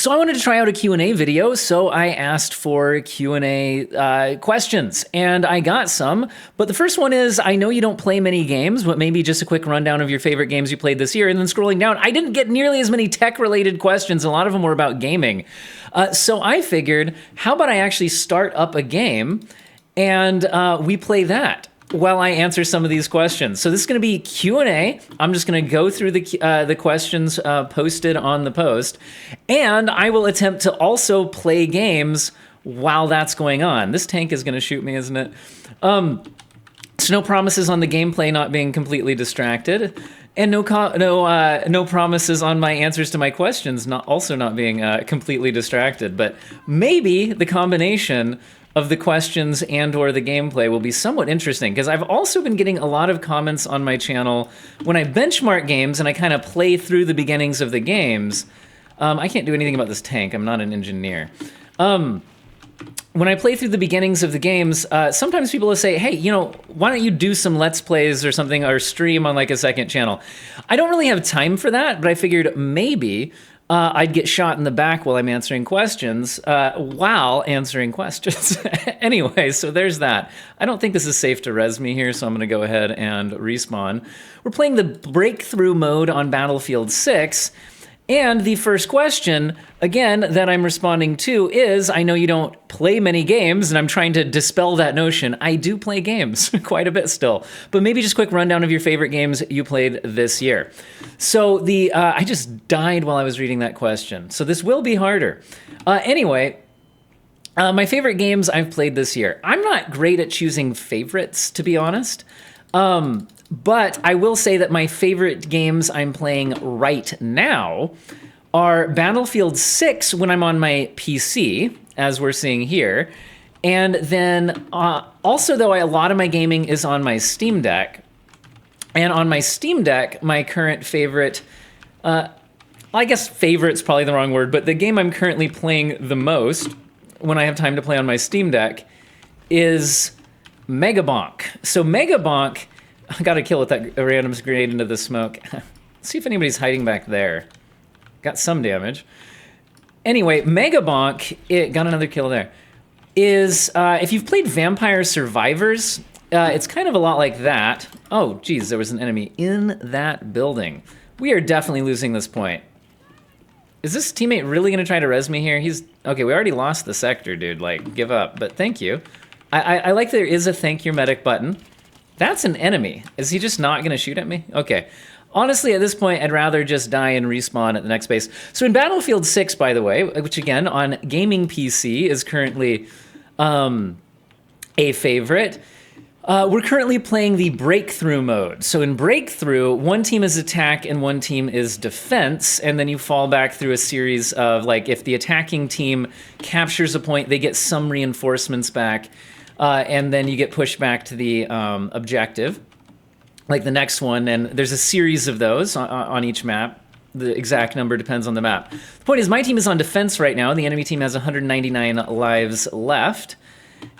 So I wanted to try out a Q&A video, so I asked for Q&A questions, and I got some. But the first one is, I know you don't play many games, but maybe just a quick rundown of your favorite games you played this year. And then scrolling down, I didn't get nearly as many tech-related questions. A lot of them were about gaming. So I figured, how about I actually start up a game, and we play that while I answer some of these questions. So this is going to be Q&A. I'm just going to go through the questions posted on the post, and I will attempt to also play games while that's going on. This tank is going to shoot me, isn't it? So no promises on the gameplay not being completely distracted, and no promises on my answers to my questions not being completely distracted. But maybe the combination of the questions and or the gameplay will be somewhat interesting, because I've also been getting a lot of comments on my channel when I benchmark games and I kind of play through the beginnings of the games. I can't do anything about this tank. I'm not an engineer. When I play through the beginnings of the games, sometimes people will say, hey, you know, why don't you do some Let's Plays or something, or stream on like a second channel? I don't really have time for that, but I figured maybe I'd get shot in the back while I'm answering questions, Anyway, so there's that. I don't think this is safe to res me here, so I'm going to go ahead and respawn. We're playing the breakthrough mode on Battlefield 6, and the first question, again, that I'm responding to is, I know you don't play many games, and I'm trying to dispel that notion. I do play games quite a bit still, but maybe just a quick rundown of your favorite games you played this year. So I just died while I was reading that question, so this will be harder. Anyway, my favorite games I've played this year. I'm not great at choosing favorites, to be honest. But I will say that my favorite games I'm playing right now are Battlefield 6 when I'm on my PC, as we're seeing here. And then also, though, a lot of my gaming is on my Steam Deck. And on my Steam Deck, my current favorite, I guess favorite's probably the wrong word, but the game I'm currently playing the most when I have time to play on my Steam Deck is Megabonk. So Megabonk, I got a kill with that random grenade into the smoke. Let's see if anybody's hiding back there. Got some damage. Anyway, Megabonk, it got another kill there, is, if you've played Vampire Survivors, it's kind of a lot like that. Oh, geez, there was an enemy in that building. We are definitely losing this point. Is this teammate really going to try to res me here? Okay, we already lost the sector, dude. Like, give up. But thank you. I like there is a thank your medic button. That's an enemy. Is he just not going to shoot at me? Okay. Honestly, at this point, I'd rather just die and respawn at the next base. So in Battlefield 6, by the way, which again, on gaming PC is currently a favorite, we're currently playing the breakthrough mode. So in breakthrough, one team is attack and one team is defense, and then you fall back through a series of, like, if the attacking team captures a point, they get some reinforcements back. And then you get pushed back to the objective, like the next one, and there's a series of those on each map. The exact number depends on the map. The point is, my team is on defense right now. The enemy team has 199 lives left,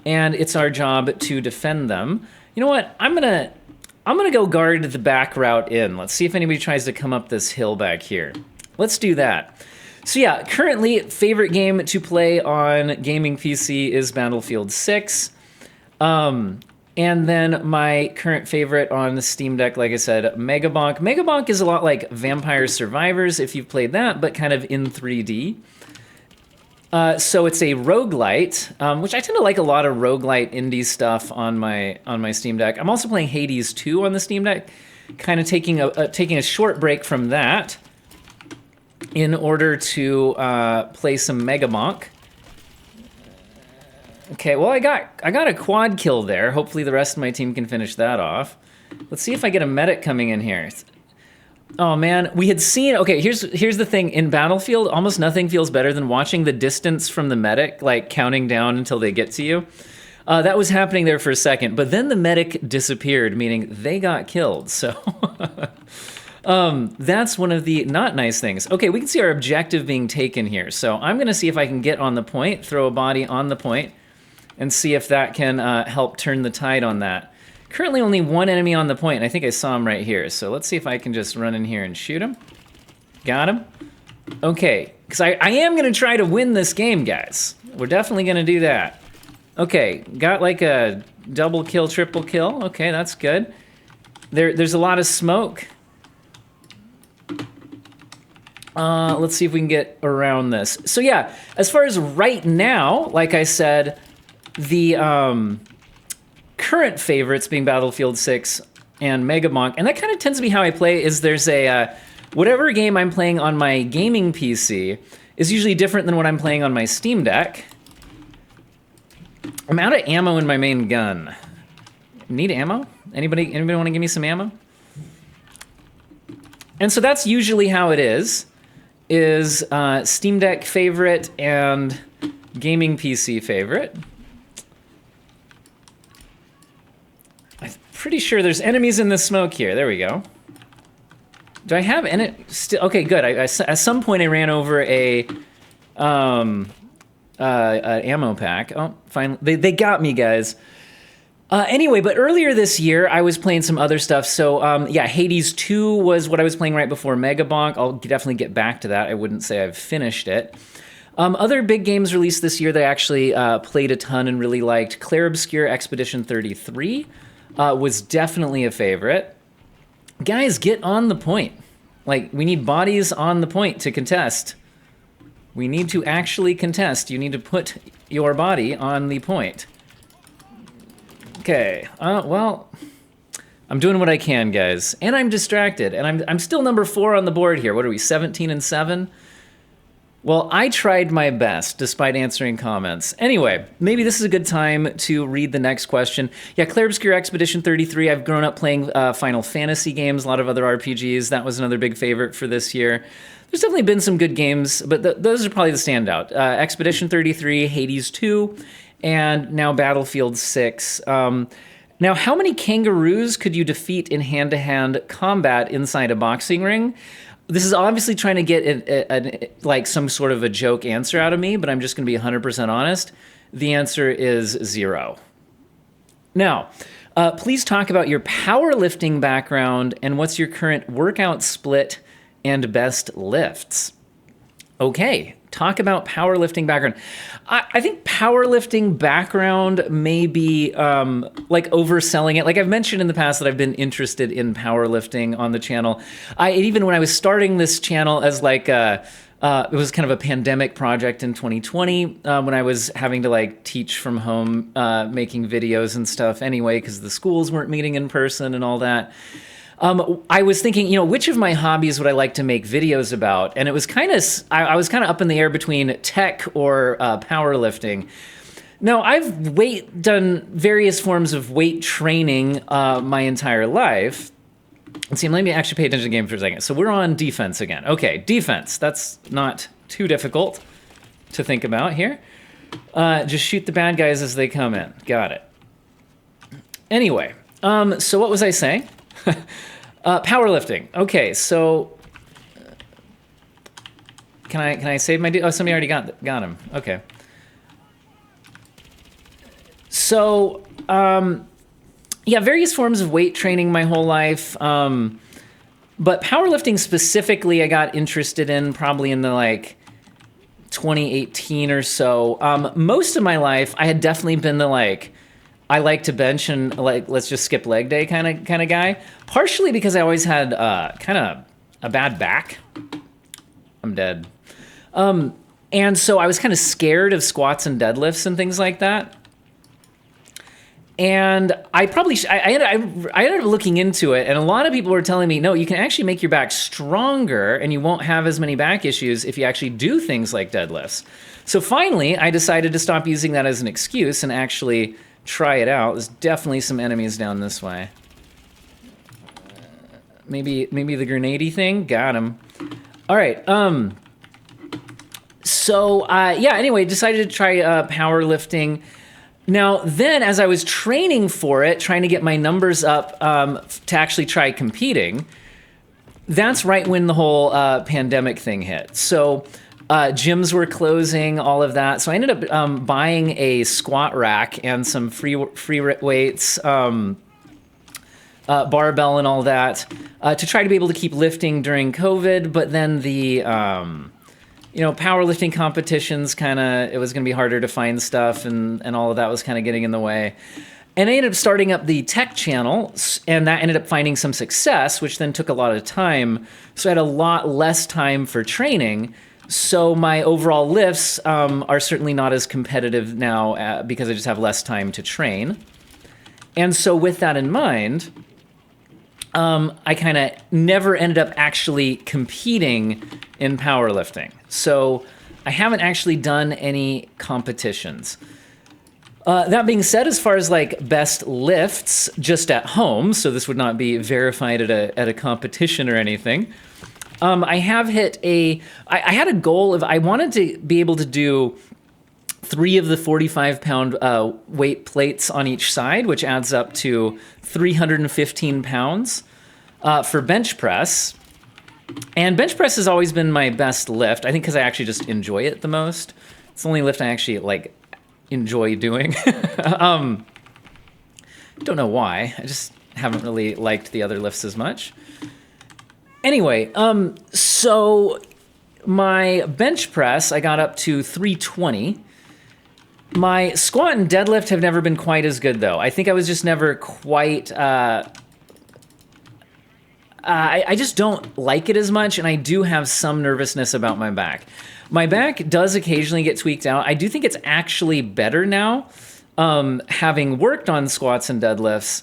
and it's our job to defend them. You know what? I'm gonna go guard the back route in. Let's see if anybody tries to come up this hill back here. Let's do that. So yeah, currently, favorite game to play on gaming PC is Battlefield 6. And then my current favorite on the Steam Deck, like I said, Megabonk. Megabonk is a lot like Vampire Survivors, if you've played that, but kind of in 3D. So it's a roguelite, which I tend to like a lot of roguelite indie stuff on my Steam Deck. I'm also playing Hades 2 on the Steam Deck, kind of taking a short break from that in order to play some Megabonk. Okay, well, I got a quad kill there. Hopefully the rest of my team can finish that off. Let's see if I get a medic coming in here. Oh man, we had seen, okay, here's the thing. In Battlefield, almost nothing feels better than watching the distance from the medic, like counting down until they get to you. That was happening there for a second, but then the medic disappeared, meaning they got killed, so... that's one of the not nice things. Okay, we can see our objective being taken here, so I'm gonna see if I can get on the point, throw a body on the point, and see if that can help turn the tide on that. Currently only one enemy on the point, and I think I saw him right here. So let's see if I can just run in here and shoot him. Got him. Okay, because I am going to try to win this game, guys. We're definitely going to do that. Okay, got like a double kill, triple kill. Okay, that's good. There's a lot of smoke. Let's see if we can get around this. So yeah, as far as right now, like I said, the current favorites being Battlefield 6 and Mega Monk, and that kind of tends to be how I play, is there's a, whatever game I'm playing on my gaming PC is usually different than what I'm playing on my Steam Deck. I'm out of ammo in my main gun. Need ammo? Anybody want to give me some ammo? And so that's usually how it is Steam Deck favorite and gaming PC favorite. I'm pretty sure there's enemies in the smoke here. There we go. Do I have any? Still, okay, good. At some point I ran over a ammo pack. Oh, finally, they got me, guys. Anyway, but earlier this year, I was playing some other stuff. So, yeah, Hades 2 was what I was playing right before Megabonk. I'll definitely get back to that. I wouldn't say I've finished it. Other big games released this year that I actually played a ton and really liked. Clair Obscur Expedition 33 was definitely a favorite. Guys, get on the point. Like, we need bodies on the point to contest. We need to actually contest. You need to put your body on the point. Okay, well, I'm doing what I can, guys. And I'm distracted, and I'm still number 4 on the board here. What are we, 17 and 7? Well, I tried my best, despite answering comments. Anyway, maybe this is a good time to read the next question. Yeah, Clair Obscur Expedition 33, I've grown up playing Final Fantasy games, a lot of other RPGs. That was another big favorite for this year. There's definitely been some good games, but those are probably the standout. Expedition 33, Hades 2, and now Battlefield 6. Now, how many kangaroos could you defeat in hand-to-hand combat inside a boxing ring? This is obviously trying to get like some sort of a joke answer out of me, but I'm just going to be 100% honest. The answer is 0. Now, please talk about your powerlifting background and what's your current workout split and best lifts. Okay, talk about powerlifting background. I think powerlifting background may be like overselling it. Like I've mentioned in the past that I've been interested in powerlifting on the channel. Even when I was starting this channel as like it was kind of a pandemic project in 2020 when I was having to like teach from home, making videos and stuff anyway, because the schools weren't meeting in person and all that. I was thinking, which of my hobbies would I like to make videos about? And it was kind of, I was kind of up in the air between tech or powerlifting. Now, I've done various forms of weight training my entire life. Let's see, let me actually pay attention to the game for a second. So we're on defense again. Okay, defense. That's not too difficult to think about here. Just shoot the bad guys as they come in. Got it. Anyway, so what was I saying? Powerlifting. Okay, so can I save my? Oh, somebody already got him. Okay. So yeah, various forms of weight training my whole life, but powerlifting specifically, I got interested in probably in the like 2018 or so. Most of my life, I had definitely been the like, I like to bench and like let's just skip leg day kind of guy. Partially because I always had kind of a bad back. I'm dead. And so I was kind of scared of squats and deadlifts and things like that. And I ended up looking into it, and a lot of people were telling me, no, you can actually make your back stronger and you won't have as many back issues if you actually do things like deadlifts. So finally, I decided to stop using that as an excuse and actually try it out. There's definitely some enemies down this way. Maybe the grenade-y thing? Got him. All right. Yeah, anyway, decided to try powerlifting. Now, then, as I was training for it, trying to get my numbers up to actually try competing, that's right when the whole pandemic thing hit. So gyms were closing, all of that. So I ended up buying a squat rack and some free weights, barbell and all that, to try to be able to keep lifting during COVID. But then the powerlifting competitions it was going to be harder to find stuff, and all of that was kind of getting in the way. And I ended up starting up the tech channel, and that ended up finding some success, which then took a lot of time. So I had a lot less time for training. So my overall lifts are certainly not as competitive now because I just have less time to train. And so with that in mind, I kind of never ended up actually competing in powerlifting. So I haven't actually done any competitions. That being said, as far as like best lifts just at home, so this would not be verified at a competition or anything, I have hit I had a goal of, I wanted to be able to do 3 of the 45-pound weight plates on each side, which adds up to 315 pounds for bench press. And bench press has always been my best lift, I think because I actually just enjoy it the most. It's the only lift I actually enjoy doing. Don't know why. I just haven't really liked the other lifts as much. Anyway, so my bench press, I got up to 320. My squat and deadlift have never been quite as good, though. I think I was just never quite... I just don't like it as much, and I do have some nervousness about my back. My back does occasionally get tweaked out. I do think it's actually better now, having worked on squats and deadlifts.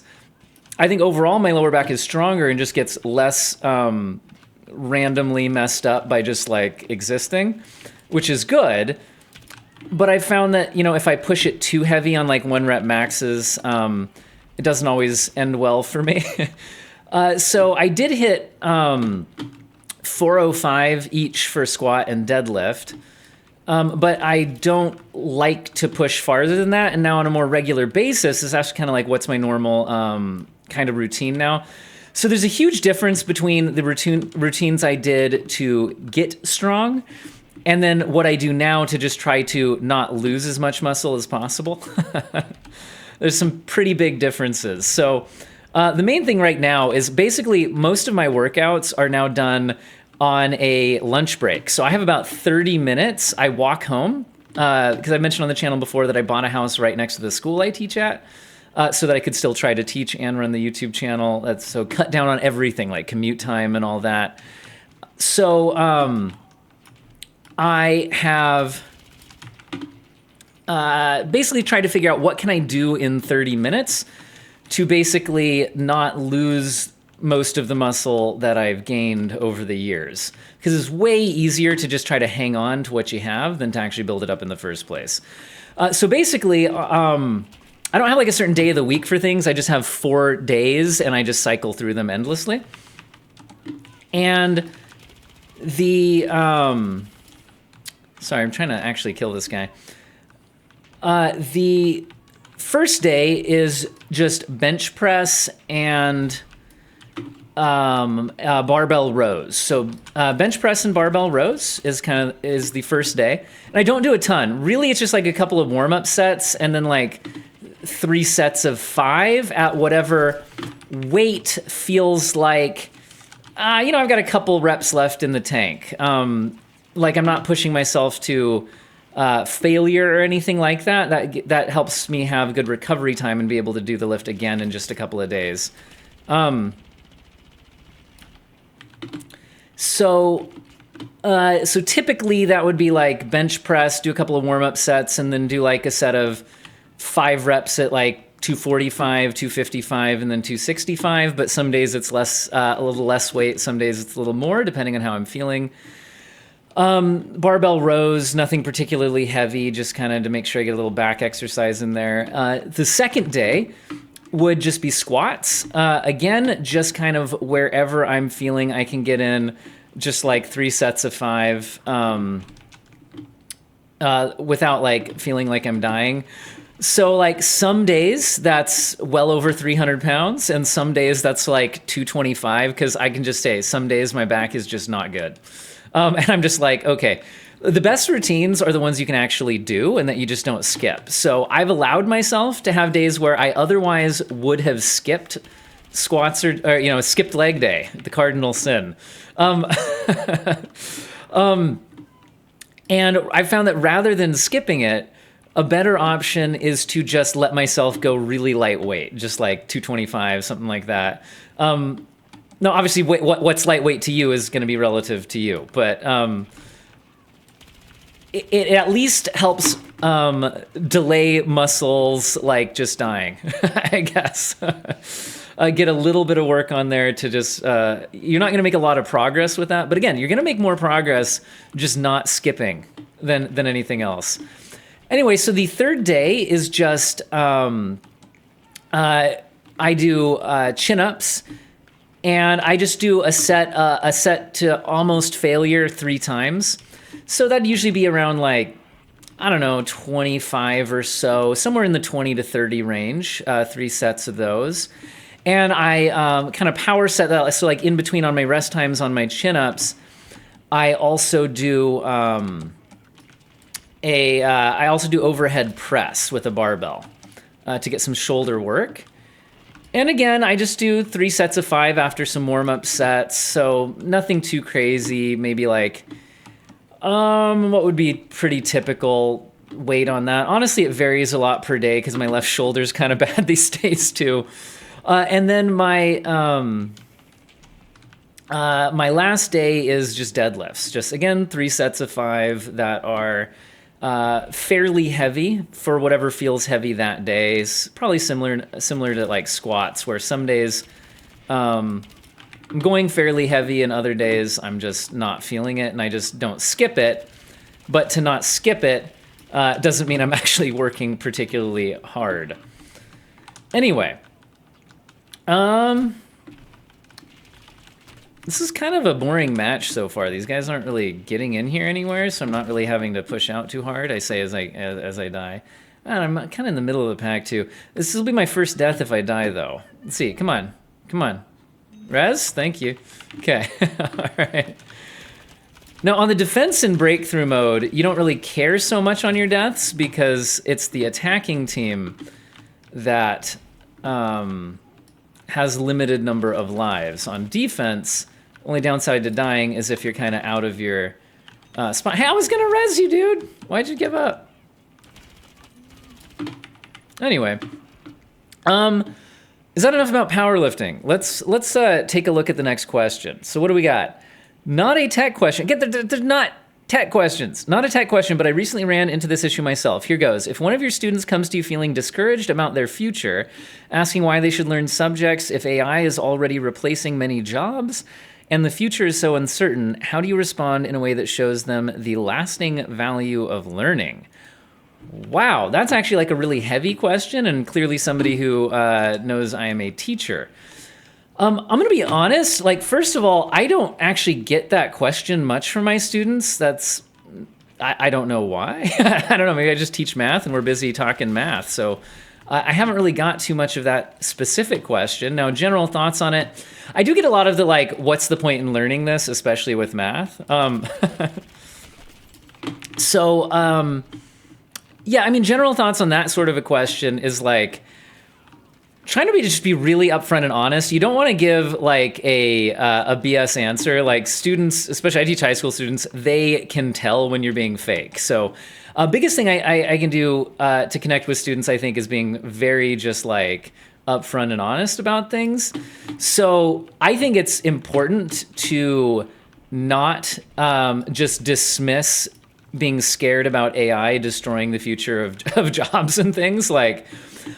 I think overall my lower back is stronger and just gets less randomly messed up by just like existing, which is good. But I found that, if I push it too heavy on like 1 rep maxes, it doesn't always end well for me. So I did hit 405 each for squat and deadlift. But I don't like to push farther than that. And now on a more regular basis, it's actually kind of like what's my normal kind of routine now. So there's a huge difference between the routines I did to get strong and then what I do now to just try to not lose as much muscle as possible. There's some pretty big differences. So the main thing right now is basically most of my workouts are now done on a lunch break. So I have about 30 minutes. I walk home because I mentioned on the channel before that I bought a house right next to the school I teach at so that I could still try to teach and run the YouTube channel. So cut down on everything like commute time and all that. So I have basically tried to figure out what can I do in 30 minutes to basically not lose most of the muscle that I've gained over the years. Because it's way easier to just try to hang on to what you have than to actually build it up in the first place. So basically, I don't have like a certain day of the week for things. I just have 4 days and I just cycle through them endlessly. And the, sorry, I'm trying to actually kill this guy. The first day is just bench press and barbell rows. So bench press and barbell rows is the first day. And I don't do a ton. Really, it's just like a couple of warm-up sets and then like 3 sets of 5 at whatever weight feels like, I've got a couple reps left in the tank. Like I'm not pushing myself to failure or anything like that. That helps me have good recovery time and be able to do the lift again in just a couple of days. So typically that would be like bench press, do a couple of warm-up sets, and then do like a set of 5 reps at like 245, 255, and then 265. But some days it's a little less weight. Some days it's a little more, depending on how I'm feeling. Barbell rows, nothing particularly heavy, just kind of to make sure I get a little back exercise in there. The second day would just be squats. Again, just kind of wherever I'm feeling I can get in just like 3 sets of 5 without like feeling like I'm dying. So like some days that's well over 300 pounds and some days that's like 225 because I can just say some days my back is just not good. And I'm just like, okay, the best routines are the ones you can actually do and that you just don't skip. So I've allowed myself to have days where I otherwise would have skipped squats or skipped leg day, the cardinal sin. And I found that rather than skipping it, a better option is to just let myself go really lightweight, just like 225, something like that. No, obviously, what's lightweight to you is going to be relative to you, but it at least helps delay muscles like just dying, I guess. Get a little bit of work on there to just, you're not going to make a lot of progress with that. But again, you're going to make more progress just not skipping than anything else. Anyway, so the third day is just, I do chin-ups, and I just do a set to almost failure 3 times. So that'd usually be around like, I don't know, 25 or so, somewhere in the 20 to 30 range, 3 sets of those. And I kind of power set that. So like in between on my rest times on my chin-ups, I also do I also do overhead press with a barbell to get some shoulder work. And again, I just do 3 sets of 5 after some warm-up sets. So nothing too crazy, maybe like, what would be pretty typical weight on that? Honestly, it varies a lot per day because my left shoulder's kind of bad these days too. And then my last day is just deadlifts. Just again, 3 sets of 5 that are fairly heavy for whatever feels heavy that day. It's probably similar to like squats, where some days I'm going fairly heavy and other days I'm just not feeling it and I just don't skip it. But to not skip it doesn't mean I'm actually working particularly hard. Anyway. This is kind of a boring match so far. These guys aren't really getting in here anywhere, so I'm not really having to push out too hard. I say as I die. And I'm kind of in the middle of the pack too. This will be my first death if I die though. Let's see. Come on. Rez, thank you. Okay. All right. Now on the defense and breakthrough mode, you don't really care so much on your deaths because it's the attacking team that has limited number of lives. On defense, only downside to dying is if you're kind of out of your spot. Hey, I was gonna res you, dude. Why'd you give up? Anyway, is that enough about powerlifting? Let's take a look at the next question. So what do we got? Not a tech question. They're not tech questions. Not a tech question, but I recently ran into this issue myself. Here goes. If one of your students comes to you feeling discouraged about their future, asking why they should learn subjects if AI is already replacing many jobs, and the future is so uncertain, how do you respond in a way that shows them the lasting value of learning? Wow, that's actually like a really heavy question, and clearly somebody who knows I am a teacher. I'm going to be honest, like, first of all, I don't actually get that question much from my students. I don't know why. I don't know, maybe I just teach math and we're busy talking math. So I haven't really got too much of that specific question. Now, general thoughts on it. I do get a lot of the, like, what's the point in learning this, especially with math? Yeah, I mean, general thoughts on that sort of a question is like, trying to just be really upfront and honest. You don't want to give like a BS answer. Like students, especially I teach high school students, they can tell when you're being fake. So biggest thing I can do to connect with students, I think, is being very just like upfront and honest about things. So I think it's important to not just dismiss being scared about AI destroying the future of jobs and things like.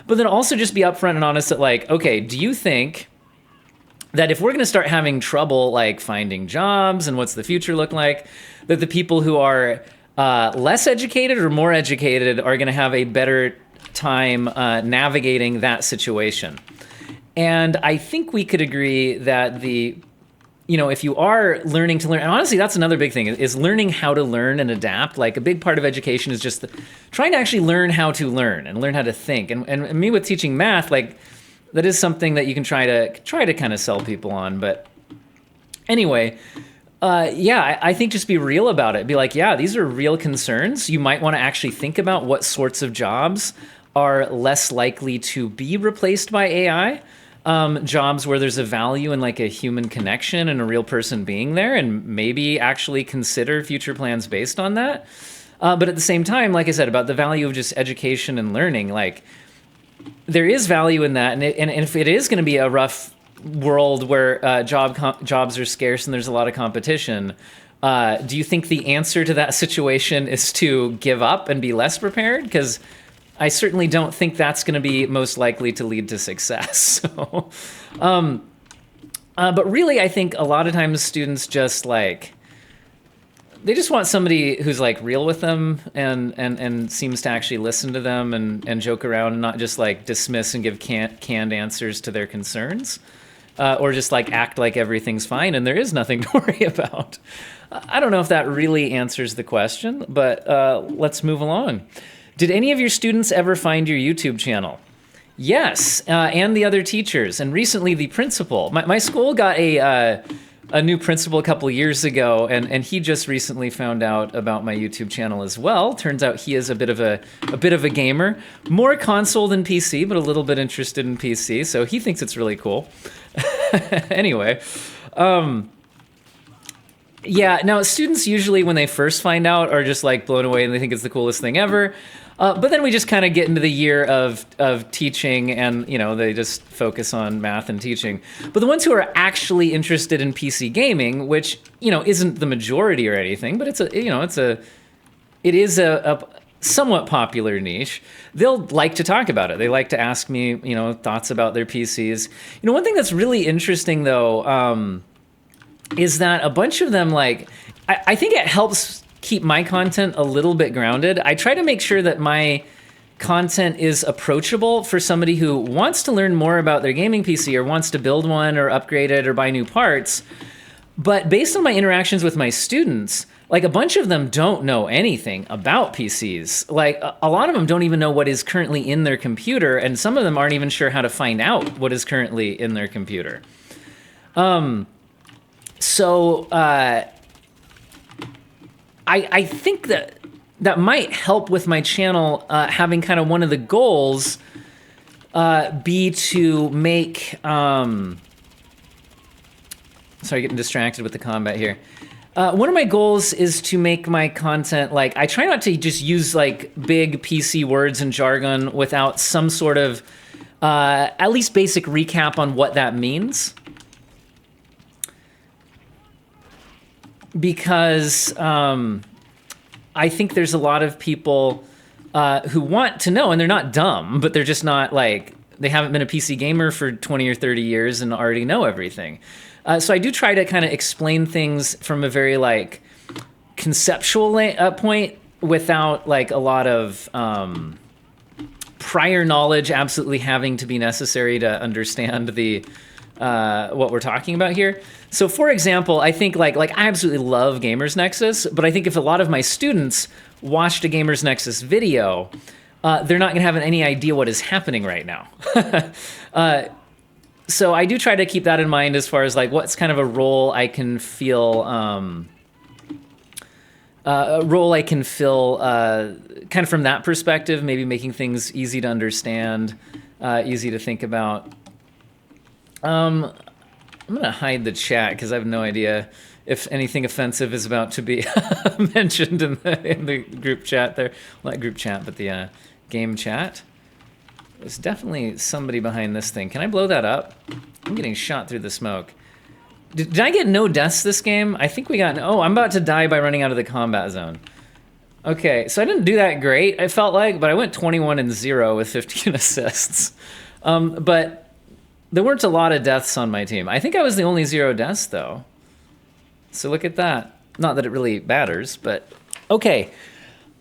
But then also just be upfront and honest that like, okay, do you think that if we're going to start having trouble like finding jobs and what's the future look like, that the people who are less educated or more educated are going to have a better time navigating that situation? And I think we could agree that if you are learning to learn, and honestly, that's another big thing, is learning how to learn and adapt. Like a big part of education is just trying to actually learn how to learn and learn how to think. And me with teaching math, like that is something that you can try to kind of sell people on. But anyway, I think just be real about it. Be like, yeah, these are real concerns. You might want to actually think about what sorts of jobs are less likely to be replaced by AI. jobs where there's a value in like a human connection and a real person being there, and maybe actually consider future plans based on that. But at the same time, like I said, about the value of just education and learning, like there is value in that. And if it is going to be a rough world where jobs are scarce and there's a lot of competition, do you think the answer to that situation is to give up and be less prepared? Because I certainly don't think that's going to be most likely to lead to success. So, but really, I think a lot of times students just like, they just want somebody who's like real with them and seems to actually listen to them and joke around and not just like dismiss and give canned answers to their concerns, or just like act like everything's fine and there is nothing to worry about. I don't know if that really answers the question, but let's move along. Did any of your students ever find your YouTube channel? Yes, and the other teachers, and recently the principal. My school got a new principal a couple years ago, and he just recently found out about my YouTube channel as well. Turns out he is a bit of a gamer, more console than PC, but a little bit interested in PC, so he thinks it's really cool. Anyway, yeah, now students usually when they first find out are just like blown away and they think it's the coolest thing ever. But then we just kind of get into the year of teaching and, they just focus on math and teaching. But the ones who are actually interested in PC gaming, which, isn't the majority or anything, but it is a somewhat popular niche, they'll like to talk about it. They like to ask me, thoughts about their PCs. One thing that's really interesting though, is that a bunch of them, like, I think it helps keep my content a little bit grounded. I try to make sure that my content is approachable for somebody who wants to learn more about their gaming PC or wants to build one or upgrade it or buy new parts. But based on my interactions with my students, like a bunch of them don't know anything about PCs. Like a lot of them don't even know what is currently in their computer, and some of them aren't even sure how to find out what is currently in their computer. I think that might help with my channel, having kind of one of the goals be to make... sorry, getting distracted with the combat here. One of my goals is to make my content, like, I try not to just use like big PC words and jargon without some sort of at least basic recap on what that means. Because I think there's a lot of people who want to know, and they're not dumb, but they're just not like, they haven't been a PC gamer for 20 or 30 years and already know everything. So I do try to kind of explain things from a very like conceptual point without like a lot of prior knowledge absolutely having to be necessary to understand the what we're talking about here. So for example, I think like I absolutely love Gamers Nexus, but I think if a lot of my students watched a Gamers Nexus video, they're not gonna have any idea what is happening right now. So I do try to keep that in mind as far as like what's kind of a role I can feel, kind of from that perspective, maybe making things easy to understand, easy to think about. I'm gonna hide the chat because I have no idea if anything offensive is about to be mentioned in the group chat there. Well, not group chat, but the game chat. There's definitely somebody behind this thing. Can I blow that up? I'm getting shot through the smoke. Did I get no deaths this game? I think we got... Oh, I'm about to die by running out of the combat zone. Okay, so I didn't do that great, I felt like, but I went 21-0 with 15 assists. But there weren't a lot of deaths on my team. I think I was the only 0 deaths, though. So look at that. Not that it really matters, but... Okay.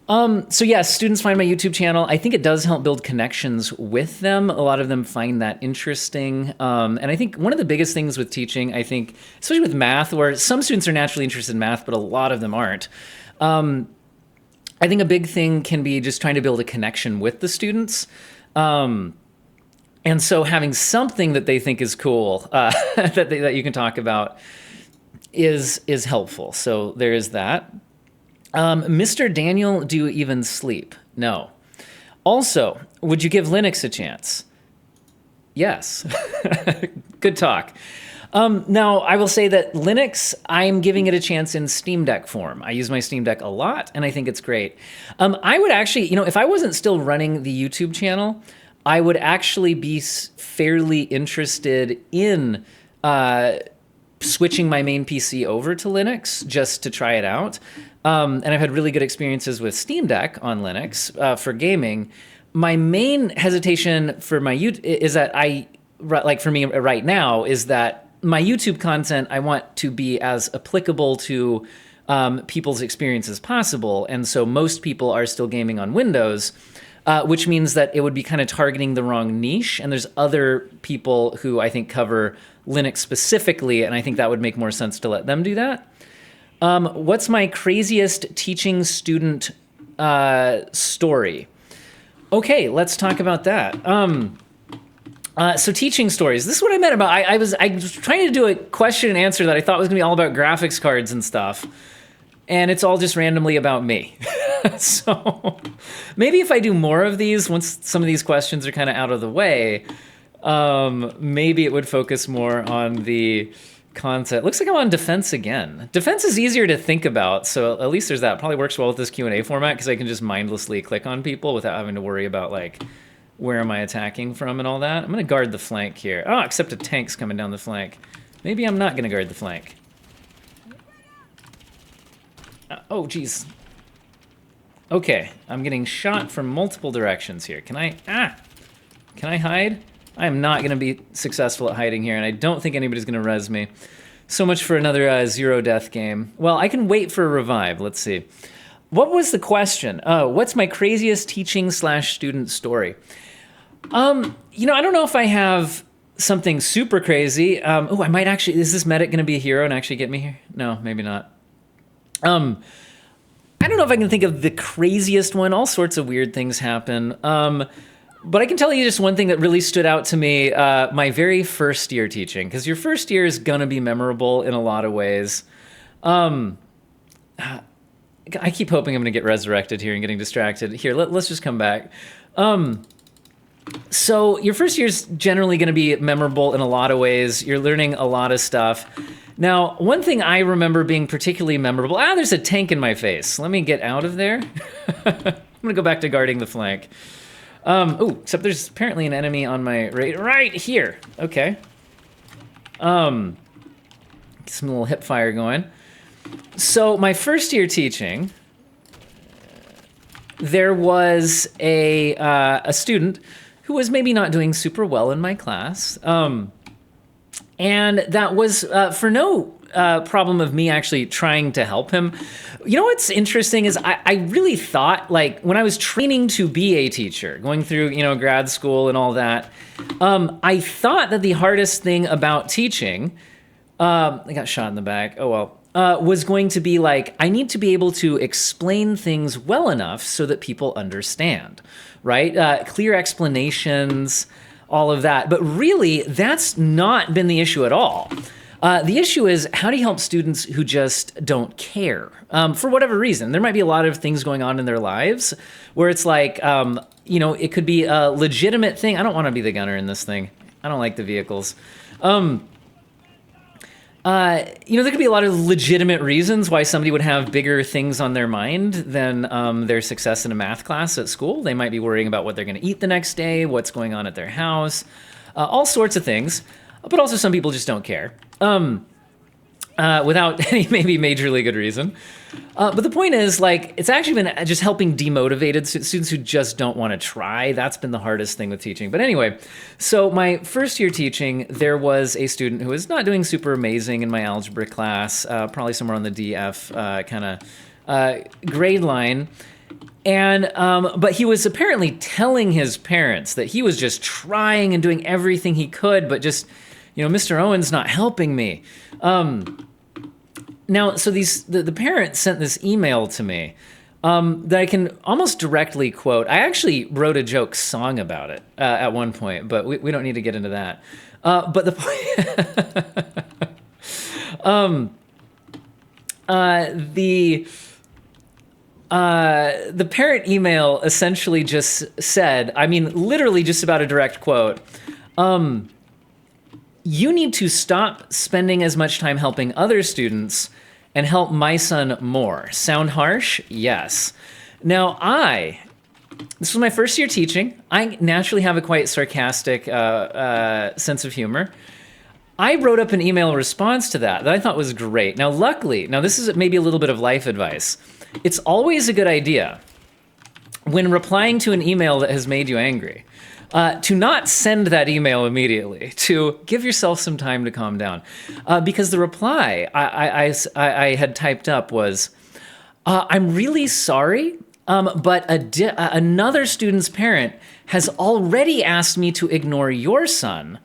So yes, students find my YouTube channel. I think it does help build connections with them. A lot of them find that interesting. And I think one of the biggest things with teaching, I think, especially with math, where some students are naturally interested in math, but a lot of them aren't. I think a big thing can be just trying to build a connection with the students. And so having something that they think is cool, that you can talk about is helpful. So there is that. Mr. Daniel, do you even sleep? No. Also, would you give Linux a chance? Yes. Good talk. Now, I will say that Linux, I'm giving it a chance in Steam Deck form. I use my Steam Deck a lot, and I think it's great. I would actually, if I wasn't still running the YouTube channel, I would actually be fairly interested in switching my main PC over to Linux just to try it out. And I've had really good experiences with Steam Deck on Linux for gaming. My main hesitation for my YouTube is that for me right now, is that my YouTube content, I want to be as applicable to people's experience as possible. And so most people are still gaming on Windows, which means that it would be kind of targeting the wrong niche. And there's other people who I think cover Linux specifically, and I think that would make more sense to let them do that. What's my craziest teaching student story? Okay, let's talk about that. So teaching stories. This is what I meant about. I was trying to do a question and answer that I thought was gonna be all about graphics cards and stuff, and it's all just randomly about me. So maybe if I do more of these, once some of these questions are kind of out of the way, maybe it would focus more on the content. Looks like I'm on defense again. Defense is easier to think about, so at least there's that. Probably works well with this Q&A format because I can just mindlessly click on people without having to worry about like, where am I attacking from and all that. I'm gonna guard the flank here. Oh, except a tank's coming down the flank. Maybe I'm not gonna guard the flank. Oh, geez. Okay, I'm getting shot from multiple directions here. Can I hide? I am not gonna be successful at hiding here, and I don't think anybody's gonna res me. So much for another zero death game. Well, I can wait for a revive, let's see. What was the question? Oh, what's my craziest teaching/student story? I don't know if I have something super crazy. I might actually, is this medic gonna be a hero and actually get me here? No, maybe not. I don't know if I can think of the craziest one. All sorts of weird things happen. But I can tell you just one thing that really stood out to me, my very first year teaching, because your first year is gonna be memorable in a lot of ways. I keep hoping I'm gonna get resurrected here and getting distracted. Here, let's just come back. So your first year is generally gonna be memorable in a lot of ways. You're learning a lot of stuff. Now, one thing I remember being particularly memorable, there's a tank in my face. Let me get out of there. I'm gonna go back to guarding the flank. Except there's apparently an enemy on my right here. Okay. Get some little hip fire going. So my first year teaching, there was a student who was maybe not doing super well in my class. And that was for no problem of me actually trying to help him. You know what's interesting is I really thought, like, when I was training to be a teacher, going through, grad school and all that, I thought that the hardest thing about teaching, I got shot in the back, oh well, was going to be like, I need to be able to explain things well enough so that people understand, right? Clear explanations, all of that. But really, that's not been the issue at all. The issue is, how do you help students who just don't care? For whatever reason, there might be a lot of things going on in their lives where it's like, it could be a legitimate thing. I don't want to be the gunner in this thing. I don't like the vehicles. There could be a lot of legitimate reasons why somebody would have bigger things on their mind than their success in a math class at school. They might be worrying about what they're going to eat the next day, what's going on at their house, all sorts of things. But also some people just don't care, without any maybe majorly good reason. But the point is, like, it's actually been just helping demotivated students who just don't want to try. That's been the hardest thing with teaching. But anyway, so my first year teaching, there was a student who was not doing super amazing in my algebra class, probably somewhere on the DF kind of grade line. And, but he was apparently telling his parents that he was just trying and doing everything he could, but just, Mr. Owen's not helping me. Now, so the parent sent this email to me that I can almost directly quote. I actually wrote a joke song about it at one point, but we don't need to get into that. But the the parent email essentially just said, I mean, literally just about a direct quote, You need to stop spending as much time helping other students and help my son more. Sound harsh? Yes. Now, this was my first year teaching. I naturally have a quite sarcastic sense of humor. I wrote up an email response to that I thought was great. Now, luckily, this is maybe a little bit of life advice. It's always a good idea when replying to an email that has made you angry, to not send that email immediately, to give yourself some time to calm down. Because the reply I had typed up was, I'm really sorry, but another student's parent has already asked me to ignore your son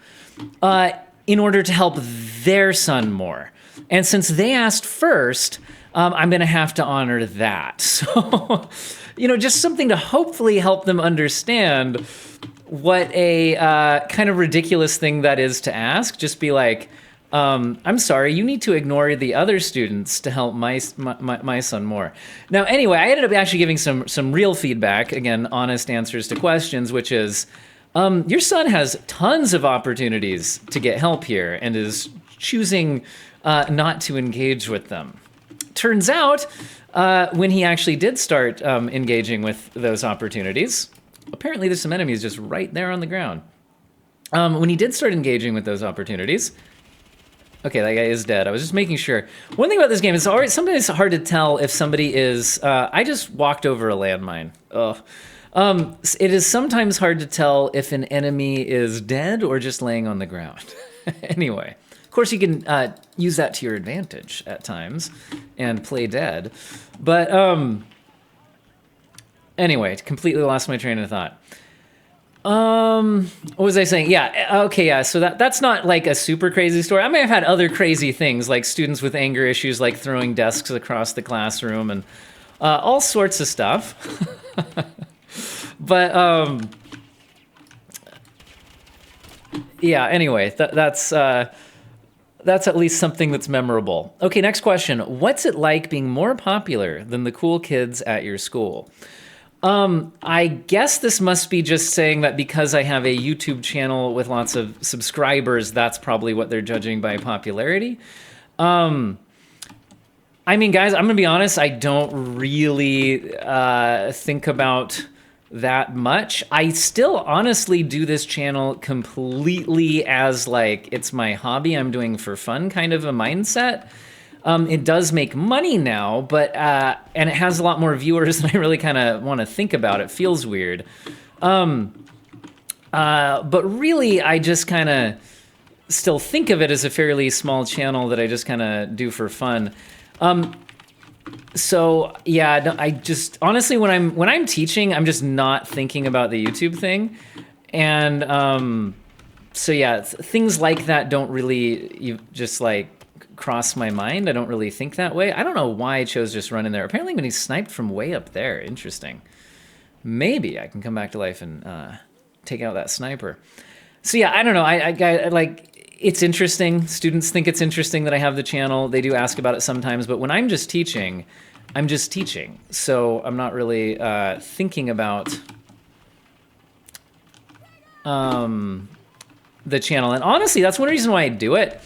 in order to help their son more. And since they asked first, I'm going to have to honor that. So, just something to hopefully help them understand what a kind of ridiculous thing that is to ask. Just be like, I'm sorry, you need to ignore the other students to help my son more. Now, anyway, I ended up actually giving some real feedback, again, honest answers to questions, which is, your son has tons of opportunities to get help here and is choosing not to engage with them. Turns out, when he actually did start engaging with those opportunities, apparently there's some enemies just right there on the ground. When he did start engaging with those opportunities, okay, that guy is dead. I was just making sure. One thing about this game is sometimes it's hard to tell if somebody is. I just walked over a landmine. Ugh. It is sometimes hard to tell if an enemy is dead or just laying on the ground. Anyway. Of course, you can use that to your advantage at times and play dead. But anyway, completely lost my train of thought. What was I saying? Yeah, okay, yeah. So that's not like a super crazy story. I may have had other crazy things, like students with anger issues, like throwing desks across the classroom and all sorts of stuff. But yeah. Anyway, that's at least something that's memorable. Okay, next question. What's it like being more popular than the cool kids at your school? I guess this must be just saying that because I have a YouTube channel with lots of subscribers, that's probably what they're judging by popularity. I mean, guys, I'm going to be honest, I don't really think about that much. I still honestly do this channel completely as like it's my hobby, I'm doing for fun kind of a mindset. It does make money now, but and it has a lot more viewers than I really kind of want to think about. It feels weird. But really, I just kind of still think of it as a fairly small channel that I just kind of do for fun. So yeah, I just honestly when I'm teaching, I'm just not thinking about the YouTube thing, and so yeah, things like that don't really just like cross my mind. I don't really think that way. I don't know why I chose just run in there. Apparently, when he sniped from way up there, interesting. Maybe I can come back to life and take out that sniper. So yeah, I don't know. I like. It's interesting. Students think it's interesting that I have the channel. They do ask about it sometimes, but when I'm just teaching, I'm just teaching. So I'm not really thinking about the channel. And honestly, that's one reason why I do it,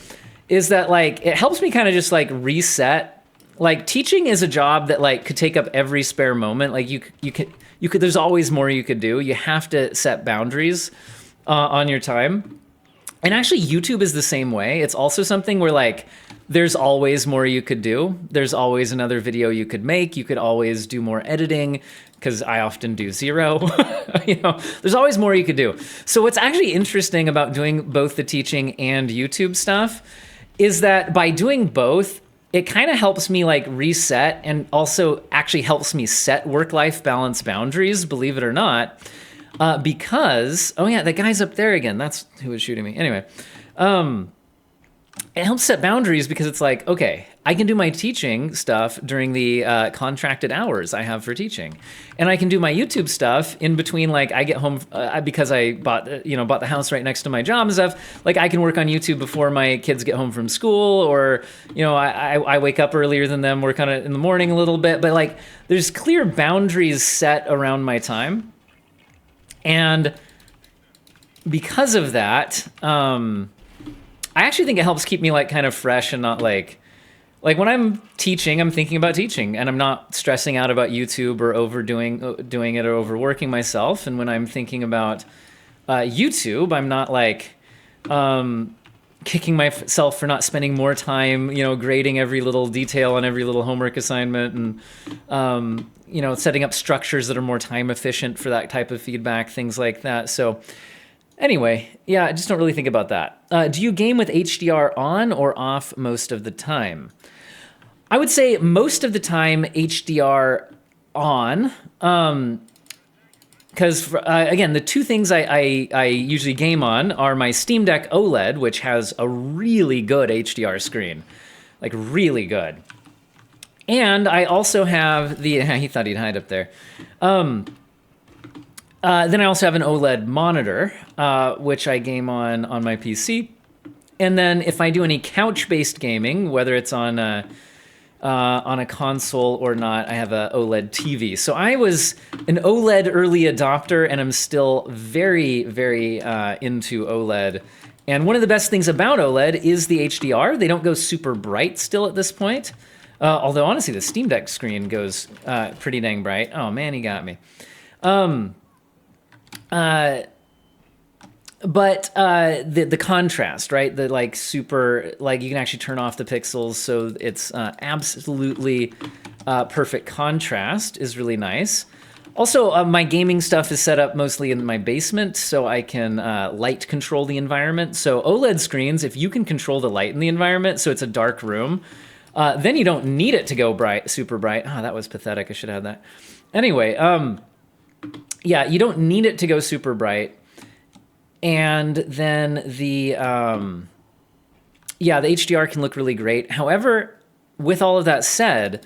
is that like it helps me kind of just like reset. Like teaching is a job that like could take up every spare moment. Like you could there's always more you could do. You have to set boundaries on your time. And actually, YouTube is the same way. It's also something where, like, there's always more you could do. There's always another video you could make. You could always do more editing, because I often do zero. There's always more you could do. So what's actually interesting about doing both the teaching and YouTube stuff is that by doing both, it kind of helps me, like, reset and also actually helps me set work-life balance boundaries, believe it or not. Because, oh yeah, that guy's up there again. That's who was shooting me. Anyway, it helps set boundaries because it's like, okay, I can do my teaching stuff during the contracted hours I have for teaching. And I can do my YouTube stuff in between, like I get home, because I bought the house right next to my job and stuff. Like I can work on YouTube before my kids get home from school, or, I wake up earlier than them, work on it in the morning a little bit. But like there's clear boundaries set around my time. And because of that, I actually think it helps keep me like kind of fresh and not like when I'm teaching, I'm thinking about teaching and I'm not stressing out about YouTube or doing it or overworking myself. And when I'm thinking about YouTube, I'm not like kicking myself for not spending more time, grading every little detail on every little homework assignment and, setting up structures that are more time efficient for that type of feedback, things like that. So anyway, yeah, I just don't really think about that. Do you game with HDR on or off most of the time? I would say most of the time HDR on, because again, the two things I usually game on are my Steam Deck OLED, which has a really good HDR screen, like really good. And I also have he thought he'd hide up there. Then I also have an OLED monitor, which I game on my PC. And then if I do any couch-based gaming, whether it's on a console or not, I have a OLED TV. So I was an OLED early adopter, and I'm still very, very into OLED. And one of the best things about OLED is the HDR. They don't go super bright still at this point. Although, honestly, the Steam Deck screen goes pretty dang bright. Oh, man, he got me. But the contrast, right? The like super, like you can actually turn off the pixels, so it's absolutely perfect contrast is really nice. Also, my gaming stuff is set up mostly in my basement, so I can light control the environment. So OLED screens, if you can control the light in the environment, so it's a dark room, then you don't need it to go bright, super bright. Oh, that was pathetic. I should have had that. Anyway, yeah, you don't need it to go super bright. And then the HDR can look really great. However, with all of that said,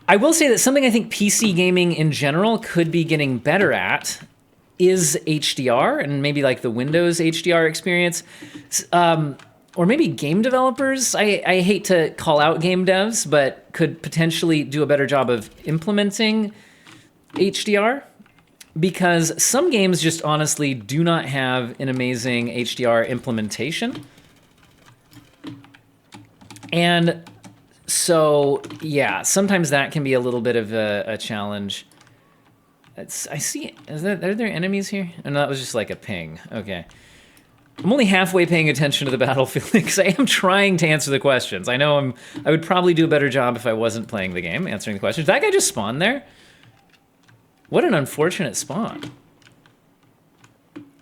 I will say that something I think PC gaming in general could be getting better at is HDR, and maybe like the Windows HDR experience. Or maybe game developers. I hate to call out game devs, but could potentially do a better job of implementing HDR. Because some games just honestly do not have an amazing HDR implementation. And so, yeah, sometimes that can be a little bit of a challenge. I see, are there enemies here? Oh, no, that was just like a ping, okay. I'm only halfway paying attention to the battlefield because I am trying to answer the questions. I know I would probably do a better job if I wasn't playing the game, answering the questions. That guy just spawned there? What an unfortunate spawn.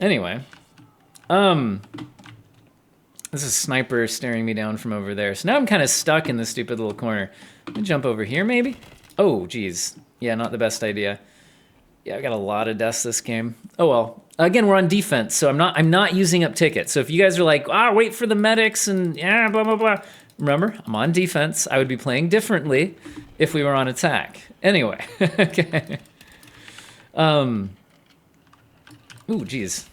Anyway. This is a sniper staring me down from over there. So now I'm kind of stuck in this stupid little corner. Let me jump over here, maybe? Oh, geez. Yeah, not the best idea. Yeah, I got a lot of deaths this game. Oh, well. Again, we're on defense, so I'm not using up tickets. So if you guys are like, wait for the medics and yeah, blah, blah, blah. Remember, I'm on defense. I would be playing differently if we were on attack. Anyway, okay. Ooh, geez.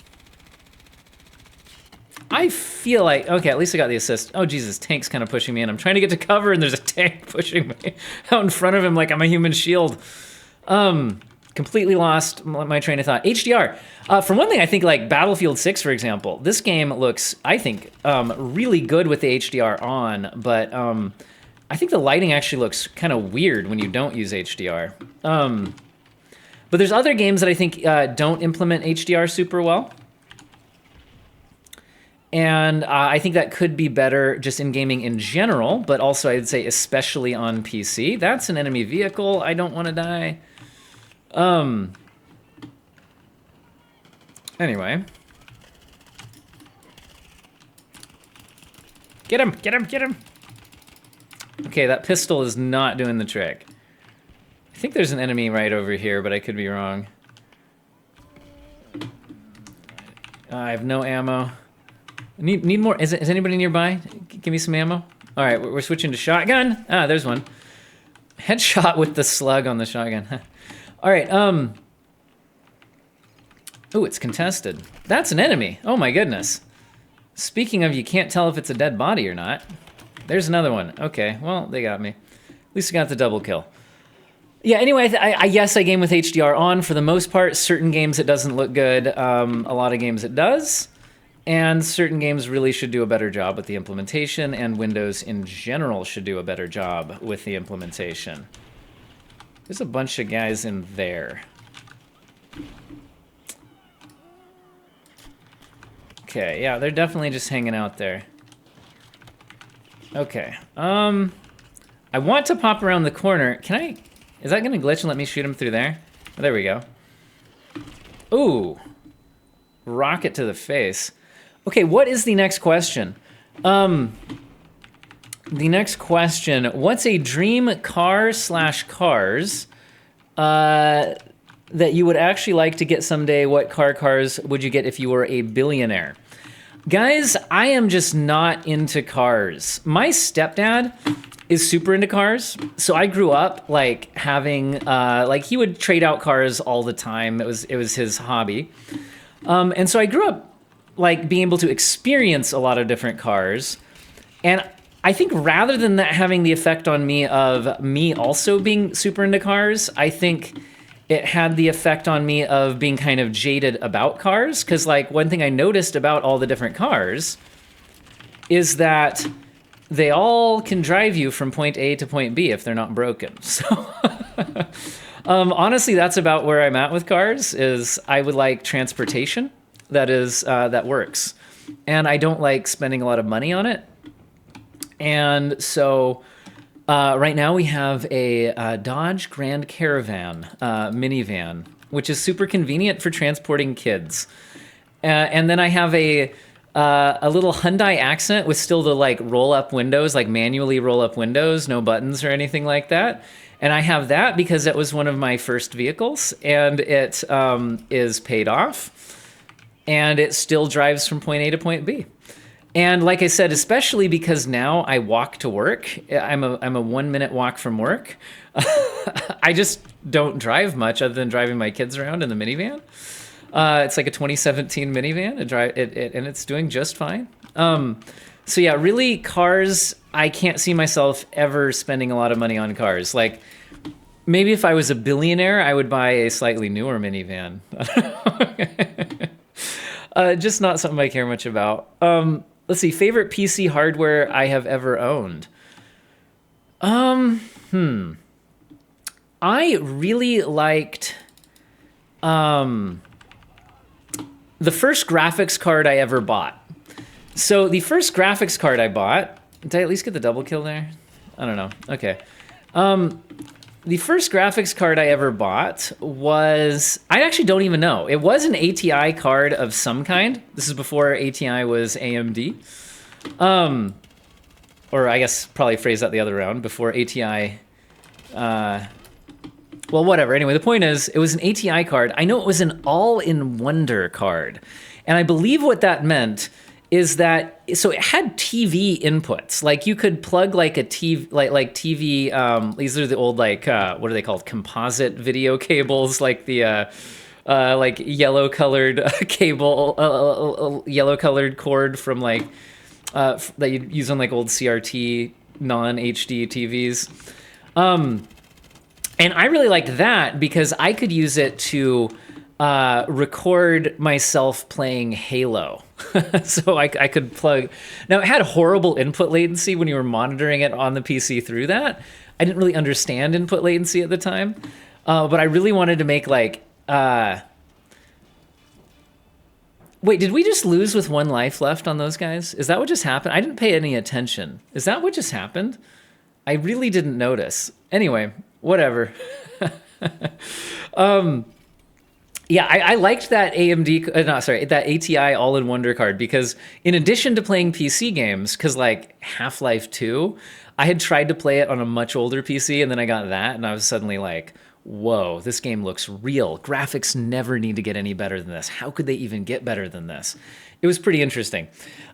I feel like, okay, at least I got the assist. Oh, Jesus, tank's kind of pushing me in. I'm trying to get to cover, and there's a tank pushing me out in front of him like I'm a human shield. Completely lost my train of thought. HDR. For one thing, I think like Battlefield 6, for example, this game looks, I think, really good with the HDR on, but I think the lighting actually looks kind of weird when you don't use HDR. But there's other games that I think don't implement HDR super well. And I think that could be better just in gaming in general, but also I'd say especially on PC. That's an enemy vehicle. I don't want to die. Anyway. Get him, get him, get him. Okay, that pistol is not doing the trick. I think there's an enemy right over here, but I could be wrong. I have no ammo. Need more. Is anybody nearby? Give me some ammo. All right, we're switching to shotgun. Ah, there's one. Headshot with the slug on the shotgun. All right. Oh, it's contested. That's an enemy. Oh my goodness. Speaking of, you can't tell if it's a dead body or not. There's another one. Okay, well, they got me. At least I got the double kill. Yeah, anyway, yes, I game with HDR on for the most part. Certain games it doesn't look good. A lot of games it does. And certain games really should do a better job with the implementation, and Windows in general should do a better job with the implementation. There's a bunch of guys in there. Okay, yeah, they're definitely just hanging out there. Okay, I want to pop around the corner. Can I? Is that gonna glitch and let me shoot him through there? Oh, there we go. Ooh, rocket to the face. Okay, what is the next question? The next question, what's a dream car/cars that you would actually like to get someday? What cars would you get if you were a billionaire? Guys, I am just not into cars. My stepdad is super into cars. So I grew up like having, like he would trade out cars all the time. It was his hobby. And so I grew up like being able to experience a lot of different cars. And I think rather than that having the effect on me of me also being super into cars, I think it had the effect on me of being kind of jaded about cars. Because like one thing I noticed about all the different cars is that they all can drive you from point A to point B if they're not broken. So honestly, that's about where I'm at with cars. Is I would like transportation that works, and I don't like spending a lot of money on it. And so right now we have a Dodge Grand Caravan minivan, which is super convenient for transporting kids. And then I have a little Hyundai Accent with still the like roll up windows, like manually roll up windows, no buttons or anything like that. And I have that because that was one of my first vehicles, and it is paid off, and it still drives from point A to point B. And like I said, especially because now I walk to work, I'm a 1 minute walk from work. I just don't drive much other than driving my kids around in the minivan. It's like a 2017 minivan, and it's doing just fine. So yeah, really cars, I can't see myself ever spending a lot of money on cars. Like maybe if I was a billionaire, I would buy a slightly newer minivan. Just not something I care much about. Let's see, favorite PC hardware I have ever owned. I really liked the first graphics card I ever bought. So the first graphics card I bought, did I at least get the double kill there? I don't know. Okay. The first graphics card I ever bought was, I actually don't even know. It was an ATI card of some kind. This is before ATI was AMD. Or I guess probably phrase that the other way around, before ATI, well, whatever. Anyway, the point is, it was an ATI card. I know it was an all-in-wonder card. And I believe what that meant is that, so it had TV inputs. Like you could plug like a TV, like TV, these are the old, like, what are they called? Composite video cables, like the, like yellow colored cable, yellow colored cord from like, that you'd use on like old CRT non-HD TVs. And I really liked that because I could use it to record myself playing Halo. So I could plug. Now, it had horrible input latency when you were monitoring it on the PC through that. I didn't really understand input latency at the time. But I really wanted to make like... Wait, did we just lose with 1 life left on those guys? Is that what just happened? I didn't pay any attention. Is that what just happened? I really didn't notice. Anyway, whatever. Yeah, I liked that that ATI all-in-wonder card because in addition to playing PC games, because like Half-Life 2, I had tried to play it on a much older PC, and then I got that, and I was suddenly like, whoa, this game looks real. Graphics never need to get any better than this. How could they even get better than this? It was pretty interesting.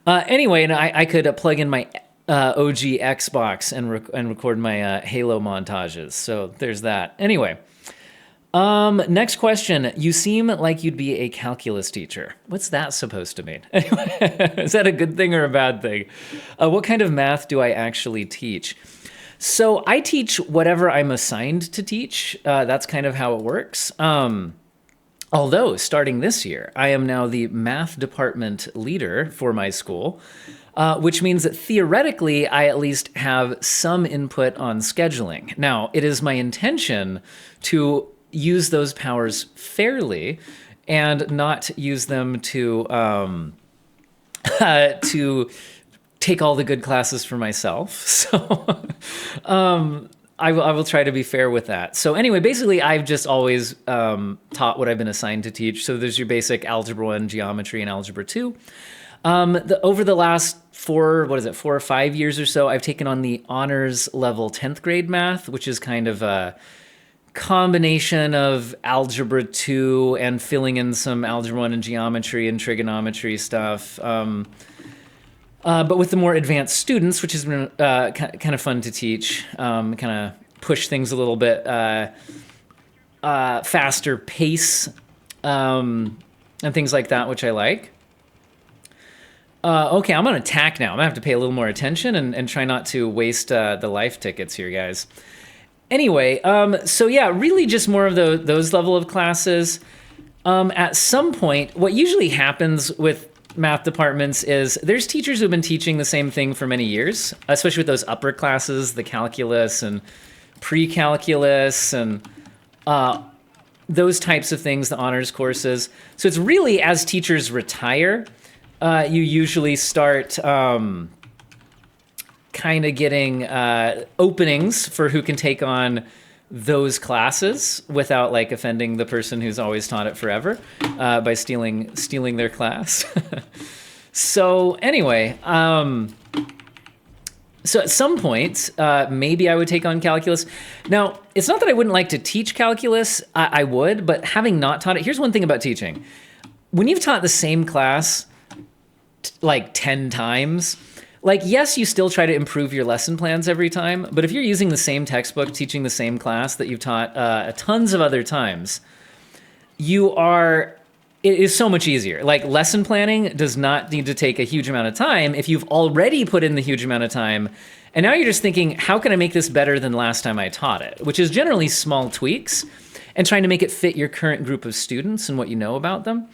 Anyway, and I could plug in my OG Xbox and record my Halo montages. So there's that. Anyway, next question. You seem like you'd be a calculus teacher. What's that supposed to mean? Is that a good thing or a bad thing? What kind of math do I actually teach? So I teach whatever I'm assigned to teach. That's kind of how it works. Although starting this year, I am now the math department leader for my school, which means that theoretically, I at least have some input on scheduling. Now, it is my intention to use those powers fairly and not use them to to take all the good classes for myself. So I will try to be fair with that. So anyway, basically, I've just always taught what I've been assigned to teach. So there's your basic Algebra 1, Geometry, and Algebra 2. Over the last 4 or 5 years or so, I've taken on the honors level 10th grade math, which is kind of a combination of Algebra 2 and filling in some Algebra 1 and Geometry and Trigonometry stuff. But with the more advanced students, which has been kind of fun to teach, kind of push things a little bit faster pace and things like that, which I like. Okay, I'm on attack now. I'm going to have to pay a little more attention and try not to waste the life tickets here, guys. Anyway, so yeah, really just more of those level of classes. At some point, what usually happens with math departments is there's teachers who've been teaching the same thing for many years, especially with those upper classes, the calculus and pre-calculus and those types of things, the honors courses. So it's really as teachers retire, you usually start kind of getting openings for who can take on those classes without like offending the person who's always taught it forever by stealing their class. So anyway, so at some point, maybe I would take on calculus. Now, it's not that I wouldn't like to teach calculus. I would, but having not taught it, here's one thing about teaching. When you've taught the same class like 10 times, like, yes, you still try to improve your lesson plans every time, but if you're using the same textbook, teaching the same class that you've taught tons of other times, it is so much easier. Like, lesson planning does not need to take a huge amount of time if you've already put in the huge amount of time, and now you're just thinking, how can I make this better than last time I taught it? Which is generally small tweaks and trying to make it fit your current group of students and what you know about them.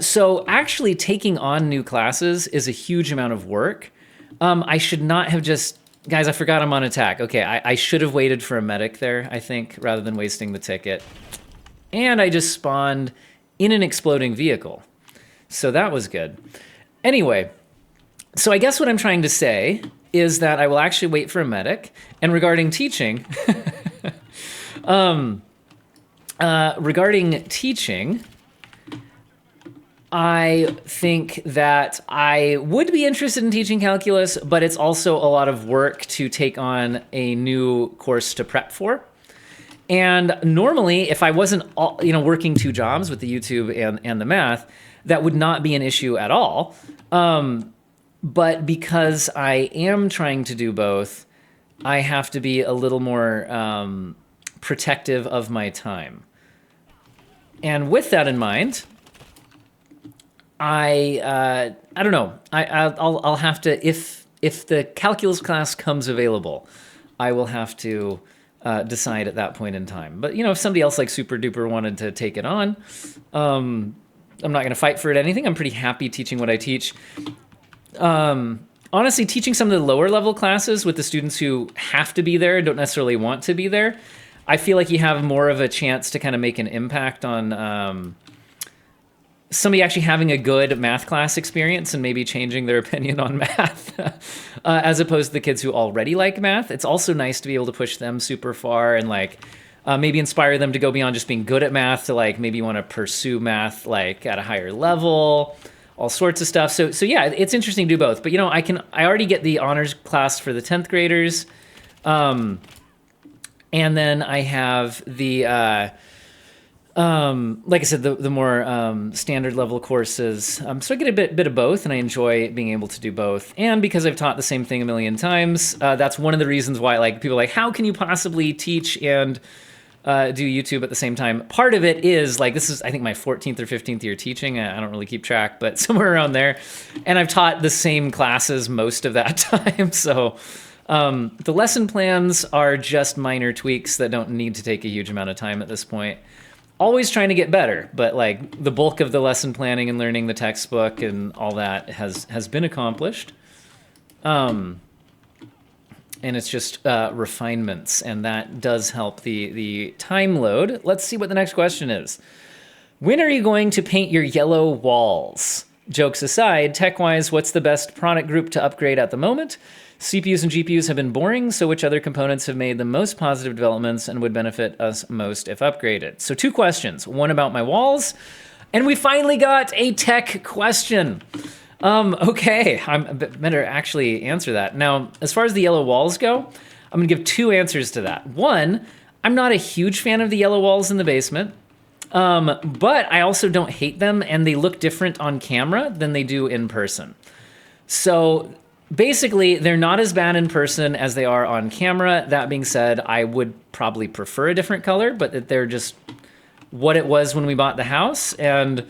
So actually taking on new classes is a huge amount of work. I should not have guys, I forgot I'm on attack. Okay, I should have waited for a medic there, I think, rather than wasting the ticket. And I just spawned in an exploding vehicle. So that was good. Anyway, so I guess what I'm trying to say is that I will actually wait for a medic. And regarding teaching, I think that I would be interested in teaching calculus, but it's also a lot of work to take on a new course to prep for. And normally, if I wasn't working 2 jobs with the YouTube and the math, that would not be an issue at all. But because I am trying to do both, I have to be a little more protective of my time. And with that in mind, I don't know. I'll have to, if the calculus class comes available, I will have to decide at that point in time. But if somebody else like super duper wanted to take it on, I'm not going to fight for it anything. I'm pretty happy teaching what I teach. Honestly, teaching some of the lower level classes with the students who have to be there and don't necessarily want to be there, I feel like you have more of a chance to kind of make an impact on somebody actually having a good math class experience and maybe changing their opinion on math as opposed to the kids who already like math. It's also nice to be able to push them super far and maybe inspire them to go beyond just being good at math to maybe you want to pursue math at a higher level, all sorts of stuff. So yeah, it's interesting to do both. But I already get the honors class for the 10th graders. And then I have the like I said, the more standard level courses. So I get a bit of both, and I enjoy being able to do both. And because I've taught the same thing a million times, that's one of the reasons why people are like, how can you possibly teach and do YouTube at the same time? Part of it is this is I think my 14th or 15th year teaching. I don't really keep track, but somewhere around there. And I've taught the same classes most of that time. So The lesson plans are just minor tweaks that don't need to take a huge amount of time at this point. Always trying to get better, but like the bulk of the lesson planning and learning the textbook and all that has been accomplished. And it's just refinements, and that does help the time load. Let's see what the next question is. When are you going to paint your yellow walls? Jokes aside, tech-wise, what's the best product group to upgrade at the moment? CPUs and GPUs have been boring, so which other components have made the most positive developments and would benefit us most if upgraded? So 2 questions, one about my walls, and we finally got a tech question. Okay, I better actually answer that. Now, as far as the yellow walls go, I'm gonna give 2 answers to that. One, I'm not a huge fan of the yellow walls in the basement, but I also don't hate them, and they look different on camera than they do in person. So basically, they're not as bad in person as they are on camera. That being said, I would probably prefer a different color, but that they're just what it was when we bought the house. And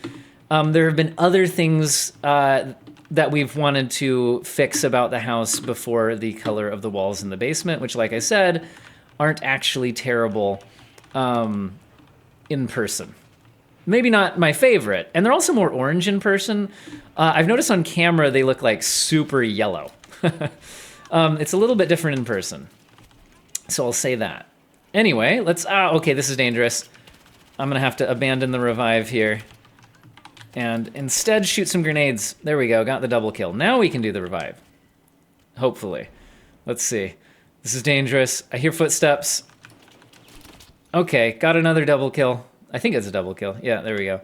there have been other things that we've wanted to fix about the house before the color of the walls in the basement, which, like I said, aren't actually terrible in person. Maybe not my favorite. And they're also more orange in person. I've noticed on camera they look like super yellow. It's a little bit different in person. So I'll say that. Anyway, let's... okay, this is dangerous. I'm going to have to abandon the revive here. And instead shoot some grenades. There we go, got the double kill. Now we can do the revive. Hopefully. Let's see. This is dangerous. I hear footsteps. Okay, got another double kill. I think it's a double kill. Yeah, there we go.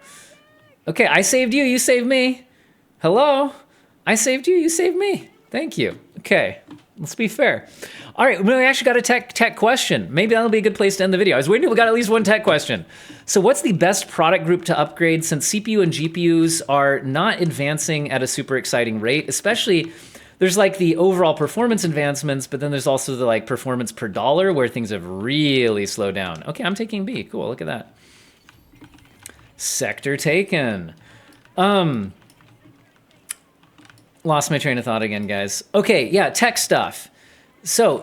Okay, I saved you, you saved me. Hello? I saved you, you saved me. Thank you. Okay, let's be fair. All right, we actually got a tech question. Maybe that'll be a good place to end the video. I was waiting till we got at least one tech question. So what's the best product group to upgrade since CPU and GPUs are not advancing at a super exciting rate, especially there's like the overall performance advancements, but then there's also the like performance per dollar where things have really slowed down. Okay, I'm taking B. Cool, look at that. Sector taken. Lost my train of thought again, guys. Okay, yeah, tech stuff. So,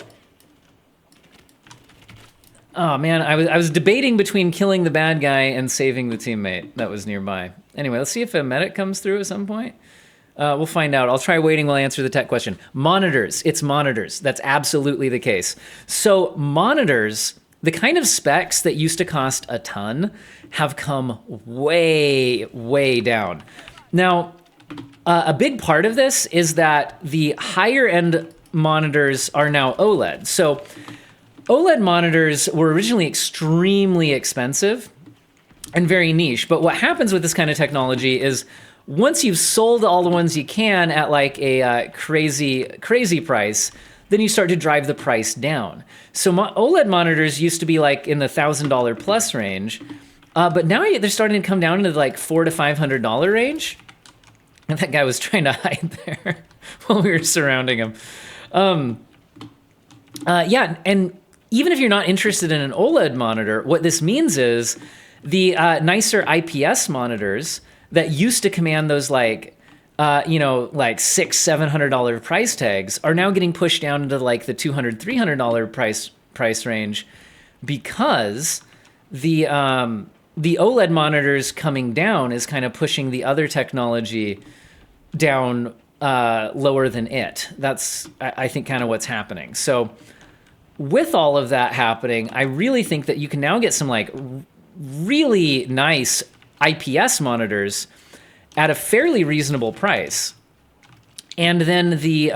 oh man, I was debating between killing the bad guy and saving the teammate that was nearby. Anyway, let's see if a medic comes through at some point. We'll find out. I'll try waiting while I answer the tech question. Monitors, it's monitors. That's absolutely the case. So monitors, the kind of specs that used to cost a ton have come way, way down. Now, a big part of this is that the higher end monitors are now OLED. So OLED monitors were originally extremely expensive and very niche. But what happens with this kind of technology is once you've sold all the ones you can at like a crazy price, then you start to drive the price down. So OLED monitors used to be like in the $1,000 plus range, but now they're starting to come down into like $400 to $500 range. And that guy was trying to hide there while we were surrounding him. Yeah, and even if you're not interested in an OLED monitor, what this means is the nicer IPS monitors that used to command those like, like $600-700 price tags are now getting pushed down into like the $200-300 price range because the OLED monitors coming down is kind of pushing the other technology down lower than it. That's, I think, kind of what's happening. So with all of that happening, I really think that you can now get some like really nice IPS monitors at a fairly reasonable price. And then the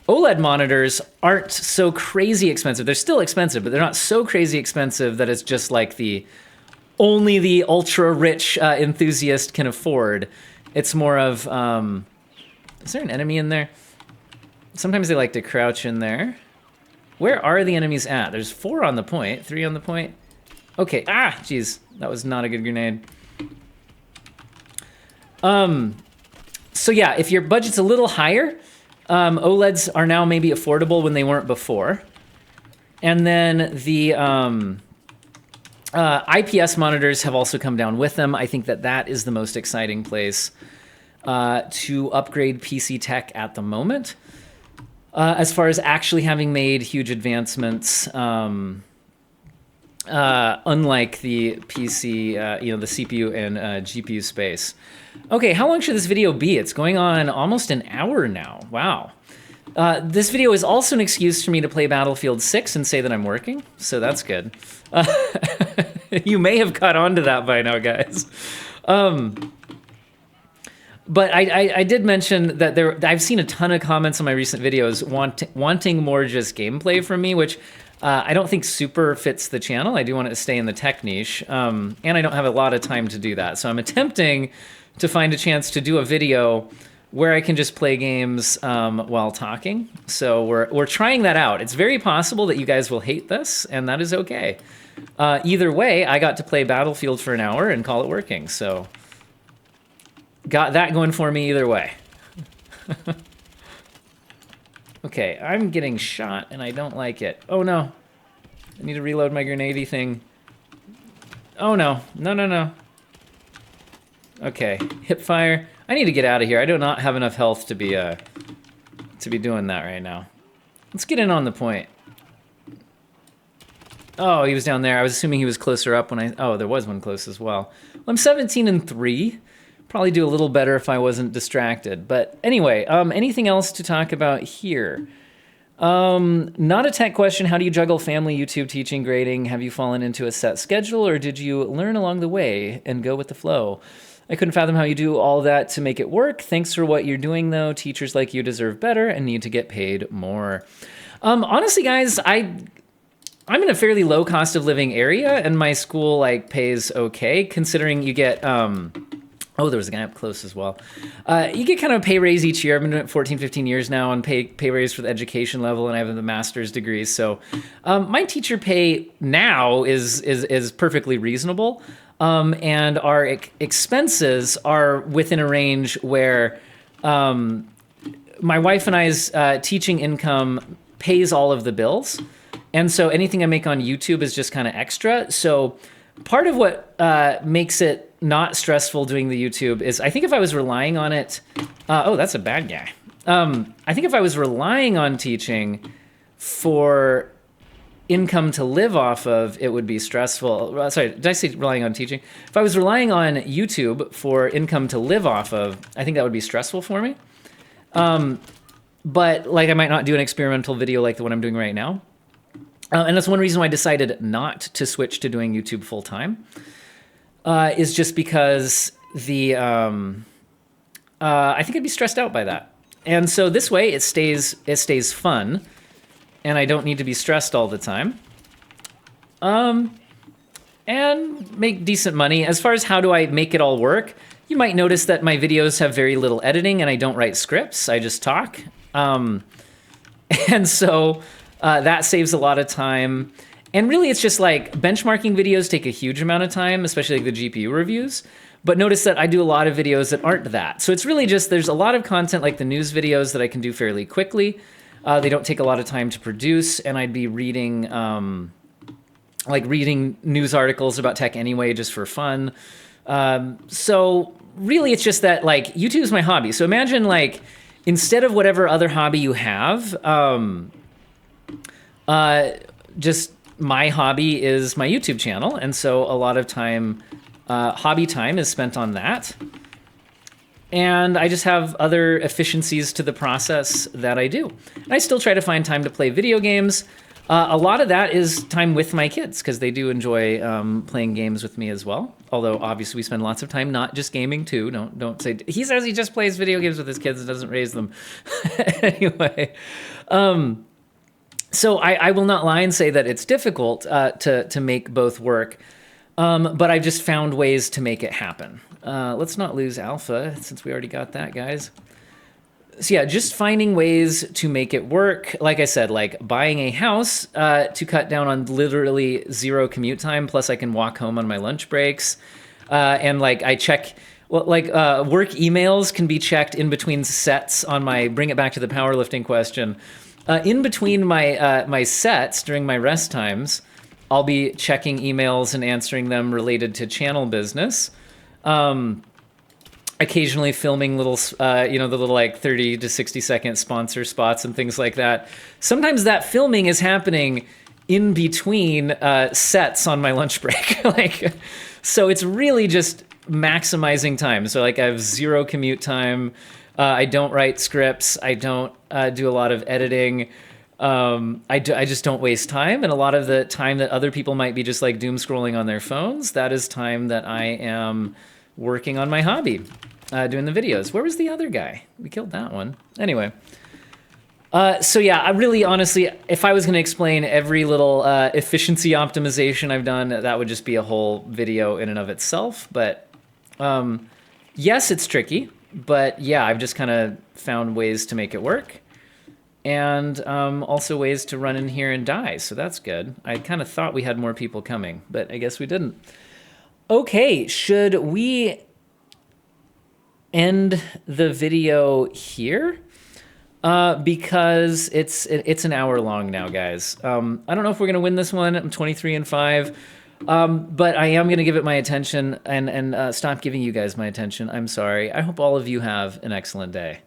OLED monitors aren't so crazy expensive. They're still expensive, but they're not so crazy expensive that it's just like only the ultra rich enthusiast can afford. It's more of, is there an enemy in there? Sometimes they like to crouch in there. Where are the enemies at? There's 4 on the point, 3 on the point. Okay, geez, that was not a good grenade. So yeah, if your budget's a little higher, OLEDs are now maybe affordable when they weren't before. And then the IPS monitors have also come down with them. I think that is the most exciting place to upgrade PC tech at the moment. as far as actually having made huge advancements, unlike the PC, the CPU and GPU space. Okay, how long should this video be? It's going on almost an hour now. Wow. This video is also an excuse for me to play Battlefield 6 and say that I'm working, so that's good. You may have caught on to that by now, guys. But I did mention that I've seen a ton of comments on my recent videos wanting more just gameplay from me, which I don't think super fits the channel. I do want it to stay in the tech niche, and I don't have a lot of time to do that. So I'm attempting to find a chance to do a video where I can just play games while talking. So we're trying that out. It's very possible that you guys will hate this, and that is okay. Either way, I got to play Battlefield for an hour and call it working. So got that going for me either way. Okay, I'm getting shot and I don't like it. Oh no. I need to reload my grenade-y thing. Oh no. No. Okay, hip fire. I need to get out of here. I do not have enough health to be doing that right now. Let's get in on the point. Oh, he was down there. I was assuming he was closer up when oh, there was one close as well. Well, I'm 17-3. Probably do a little better if I wasn't distracted. But anyway, anything else to talk about here? Not a tech question. How do you juggle family, YouTube, teaching, grading? Have you fallen into a set schedule, or did you learn along the way and go with the flow? I couldn't fathom how you do all that to make it work. Thanks for what you're doing, though. Teachers like you deserve better and need to get paid more. Honestly, guys, I'm in a fairly low cost of living area, and my school pays okay, considering you get oh, there was a guy up close as well. You get kind of a pay raise each year. I've been doing it 14, 15 years now, and pay raise for the education level, and I have the master's degree. So my teacher pay now is perfectly reasonable, and our expenses are within a range where my wife and I's teaching income pays all of the bills, and so anything I make on YouTube is just kind of extra. So part of what makes it not stressful doing the YouTube is I think if I was relying on it, oh, that's a bad guy. I think if I was relying on teaching for income to live off of, it would be stressful. Sorry, did I say relying on teaching? If I was relying on YouTube for income to live off of, I think that would be stressful for me. But I might not do an experimental video like the one I'm doing right now. And that's one reason why I decided not to switch to doing YouTube full time. Is just because I think I'd be stressed out by that. And so this way it stays fun, and I don't need to be stressed all the time. And make decent money. As far as how do I make it all work, you might notice that my videos have very little editing, and I don't write scripts. I just talk. And so that saves a lot of time. And really, it's just benchmarking videos take a huge amount of time, especially the GPU reviews. But notice that I do a lot of videos that aren't that. So it's really just, there's a lot of content like the news videos that I can do fairly quickly. They don't take a lot of time to produce, and I'd be reading, reading news articles about tech anyway, just for fun. So really, it's just that YouTube is my hobby. So imagine instead of whatever other hobby you have, just my hobby is my YouTube channel, and so a lot of time, hobby time is spent on that. And I just have other efficiencies to the process that I do. And I still try to find time to play video games. A lot of that is time with my kids, because they do enjoy playing games with me as well. Although obviously we spend lots of time not just gaming too. Don't say, he says he just plays video games with his kids and doesn't raise them. Anyway. So I will not lie and say that it's difficult to make both work, but I've just found ways to make it happen. Let's not lose alpha, since we already got that, guys. So yeah, just finding ways to make it work. Like I said, buying a house to cut down on literally 0 commute time, plus I can walk home on my lunch breaks. And I check... Well, work emails can be checked in between sets on my... Bring it back to the powerlifting question. In between my sets, during my rest times, I'll be checking emails and answering them related to channel business. I occasionally filming little, the little like 30 to 60-second sponsor spots and things like that. Sometimes that filming is happening in between sets on my lunch break. So it's really just maximizing time. So like I have 0 commute time. I don't write scripts. I don't do a lot of editing. I just don't waste time. And a lot of the time that other people might be just like doom scrolling on their phones, that is time that I am working on my hobby, doing the videos. Where was the other guy? We killed that one. Anyway. So yeah, I really, honestly, if I was going to explain every little efficiency optimization I've done, that would just be a whole video in and of itself. But yes, it's tricky. But yeah, I've just kind of found ways to make it work. And also ways to run in here and die. So that's good. I kind of thought we had more people coming, but I guess we didn't. Okay, should we end the video here? Because it's an hour long now, guys. I don't know if we're gonna win this one. I'm 23-5, but I am gonna give it my attention and stop giving you guys my attention. I'm sorry. I hope all of you have an excellent day.